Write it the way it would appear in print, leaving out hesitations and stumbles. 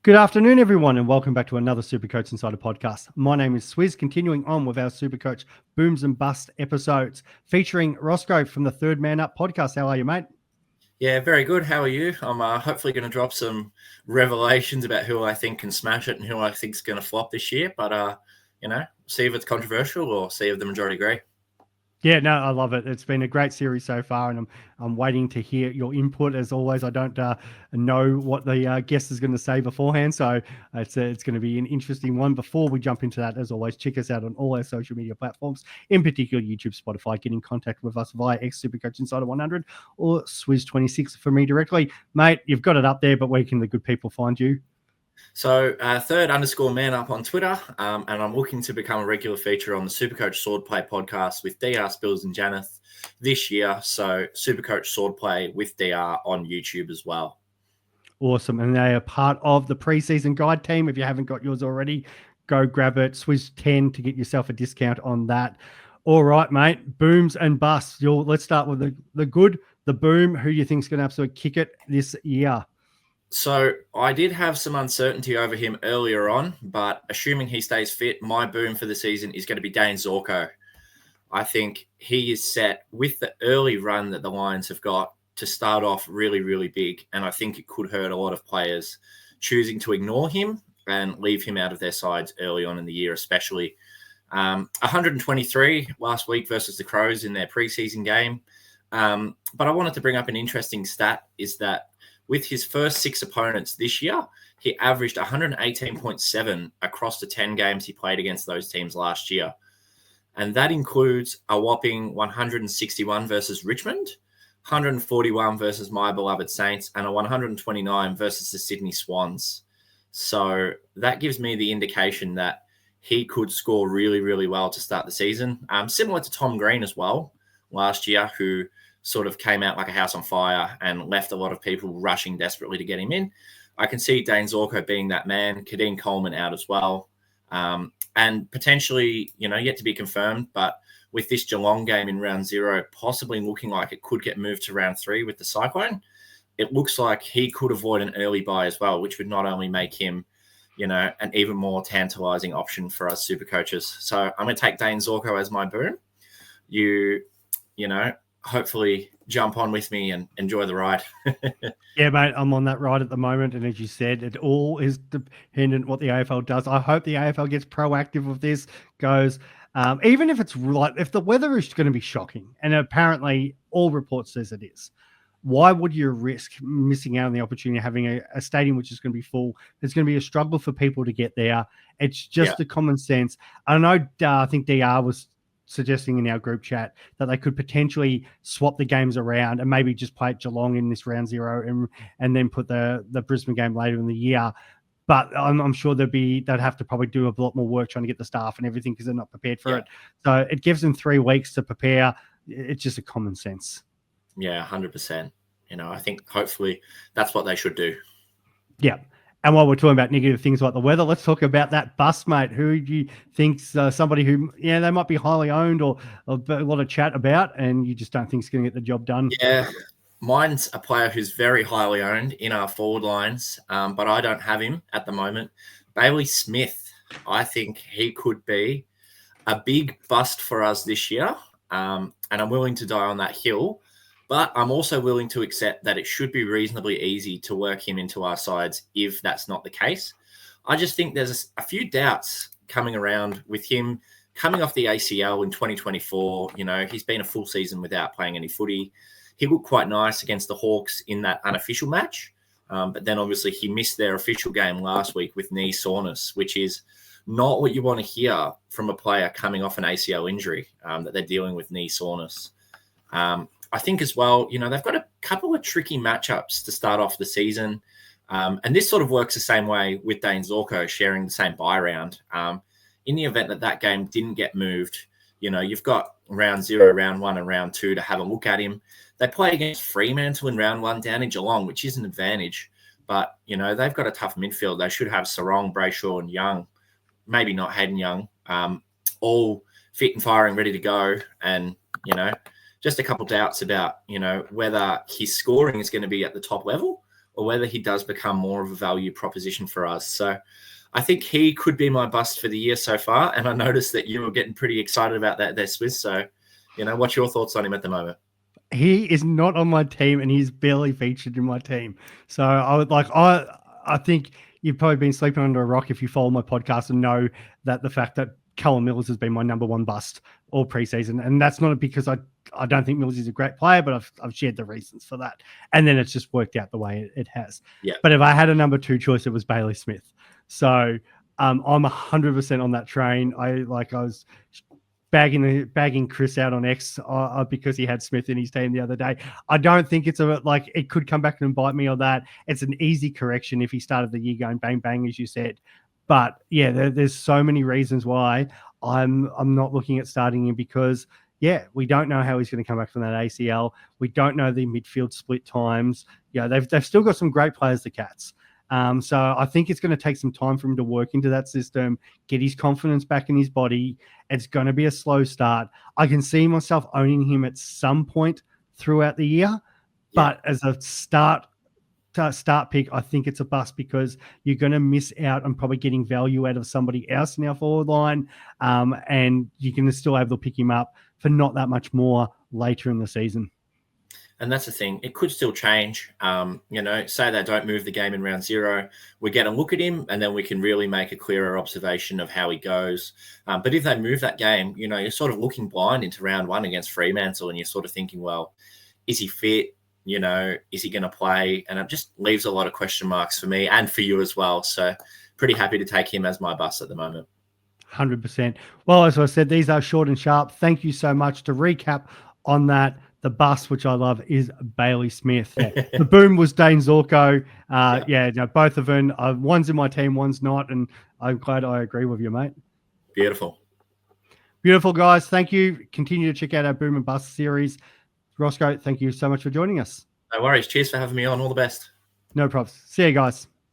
Good afternoon, everyone, and welcome back to another Supercoach Insider podcast. My name is Swizz, continuing on with our Supercoach Booms and Bust episodes featuring Rossco from the Third Man Up podcast. How are you, mate? Yeah, very good. How are you? I'm hopefully going to drop some revelations about who I think can smash it and who I think is going to flop this year. But, see if it's controversial or see if the majority agree. Yeah, no, I love it. It's been a great series so far, and I'm waiting to hear your input. As always, I don't know what the guest is going to say beforehand, so it's going to be an interesting one. Before we jump into that, as always, check us out on all our social media platforms, in particular YouTube, Spotify. Get in contact with us via Supercoach Insider 100 or Swizz26 for me directly, mate. You've got it up there, but where can the good people find you? So third_man up on Twitter, and I'm looking to become a regular feature on the Supercoach Swordplay podcast with DR Spills and Janeth this year. So Supercoach Swordplay with DR on YouTube as well. Awesome. And they are part of the preseason guide team. If you haven't got yours already, go grab it. Swizz 10 to get yourself a discount on that. All right, mate. Booms and busts. Let's start with the good, the boom. Who you think is going to absolutely kick it this year? So I did have some uncertainty over him earlier on, but assuming he stays fit, my boom for the season is going to be Dane Zorko. I think he is set with the early run that the Lions have got to start off really, really big. And I think it could hurt a lot of players choosing to ignore him and leave him out of their sides early on in the year, especially. 123 last week versus the Crows in their preseason game. But I wanted to bring up an interesting stat is that with his first 6 opponents this year, he averaged 118.7 across the 10 games he played against those teams last year. And that includes a whopping 161 versus Richmond, 141 versus my beloved Saints, and a 129 versus the Sydney Swans. So that gives me the indication that he could score really, really well to start the season. Similar to Tom Green as well last year, who sort of came out like a house on fire and left a lot of people rushing desperately to get him in. I can see Dane Zorko being that man, Kadeen Coleman out as well. And potentially, yet to be confirmed, but with this Geelong game in round 0, possibly looking like it could get moved to round 3 with the Cyclone, it looks like he could avoid an early bye as well, which would not only make him, an even more tantalizing option for us super coaches. So I'm going to take Dane Zorko as my boom. Hopefully jump on with me and enjoy the ride. Yeah, mate, I'm on that ride at the moment. And as you said, it all is dependent what the AFL does. I hope the AFL gets proactive with this, goes, even if it's like, if the weather is going to be shocking, and apparently all reports says it is, why would you risk missing out on the opportunity of having a stadium which is going to be full? It's going to be a struggle for people to get there. It's just the common sense. I know, I think DR was suggesting in our group chat that they could potentially swap the games around and maybe just play at Geelong in this round 0 and then put the Brisbane game later in the year. But I'm sure they'd have to probably do a lot more work trying to get the staff and everything because they're not prepared for it. So it gives them 3 weeks to prepare. It's just a common sense. Yeah, 100%. I think hopefully that's what they should do. Yeah. And while we're talking about negative things like the weather, let's talk about that bust, mate. Who do you think's somebody who, they might be highly owned or a lot of chat about, and you just don't think is going to get the job done? Yeah, mine's a player who's very highly owned in our forward lines, but I don't have him at the moment. Bailey Smith, I think he could be a big bust for us this year, and I'm willing to die on that hill. But I'm also willing to accept that it should be reasonably easy to work him into our sides if that's not the case. I just think there's a few doubts coming around with him coming off the ACL in 2024. He's been a full season without playing any footy. He looked quite nice against the Hawks in that unofficial match. But then obviously he missed their official game last week with knee soreness, which is not what you want to hear from a player coming off an ACL injury, that they're dealing with knee soreness. I think as well, they've got a couple of tricky matchups to start off the season. And this sort of works the same way with Dane Zorko sharing the same bye round. In the event that game didn't get moved, you've got round 0, round 1, and round 2 to have a look at him. They play against Fremantle in round 1 down in Geelong, which is an advantage. But, they've got a tough midfield. They should have Sarong, Brayshaw, and Young, maybe not Hayden Young, all fit and firing, ready to go. And, just a couple doubts about, whether his scoring is going to be at the top level or whether he does become more of a value proposition for us. So I think he could be my bust for the year so far. And I noticed that you were getting pretty excited about that there, Swiss. So, what's your thoughts on him at the moment? He is not on my team, and he's barely featured in my team. So I think you've probably been sleeping under a rock if you follow my podcast and know that the fact that Callum Mills has been my number one bust all preseason. And that's not because I don't think Mills is a great player, but I've shared the reasons for that. And then it's just worked out the way it has. Yeah. But if I had a number two choice, it was Bailey Smith. So I'm 100% on that train. I was bagging Chris out on X because he had Smith in his team the other day. I don't think it's it could come back and bite me on that. It's an easy correction if he started the year going bang bang, as you said. But yeah, there's so many reasons why I'm not looking at starting him, because we don't know how he's going to come back from that ACL. We don't know the midfield split times. They've still got some great players, the Cats. So I think it's going to take some time for him to work into that system, get his confidence back in his body. It's going to be a slow start. I can see myself owning him at some point throughout the year, but as a start pick, I think it's a bust, because you're going to miss out on probably getting value out of somebody else in our forward line, and you can still able to pick him up for not that much more later in the season. And that's the thing. It could still change. Say they don't move the game in round 0. We get a look at him, and then we can really make a clearer observation of how he goes. But if they move that game, you're sort of looking blind into round 1 against Fremantle, and you're sort of thinking, well, is he fit? Is he going to play? And it just leaves a lot of question marks for me and for you as well. So pretty happy to take him as my bust at the moment. 100%. Well, as I said, these are short and sharp. Thank you so much. To recap on that, the bust, which I love, is Bailey Smith. The boom was Dane Zorko. Both of them. One's in my team, one's not. And I'm glad I agree with you, mate. Beautiful. Beautiful, guys. Thank you. Continue to check out our Boom and Bust series. Rossco, thank you so much for joining us. No worries. Cheers for having me on. All the best. No problems. See you guys.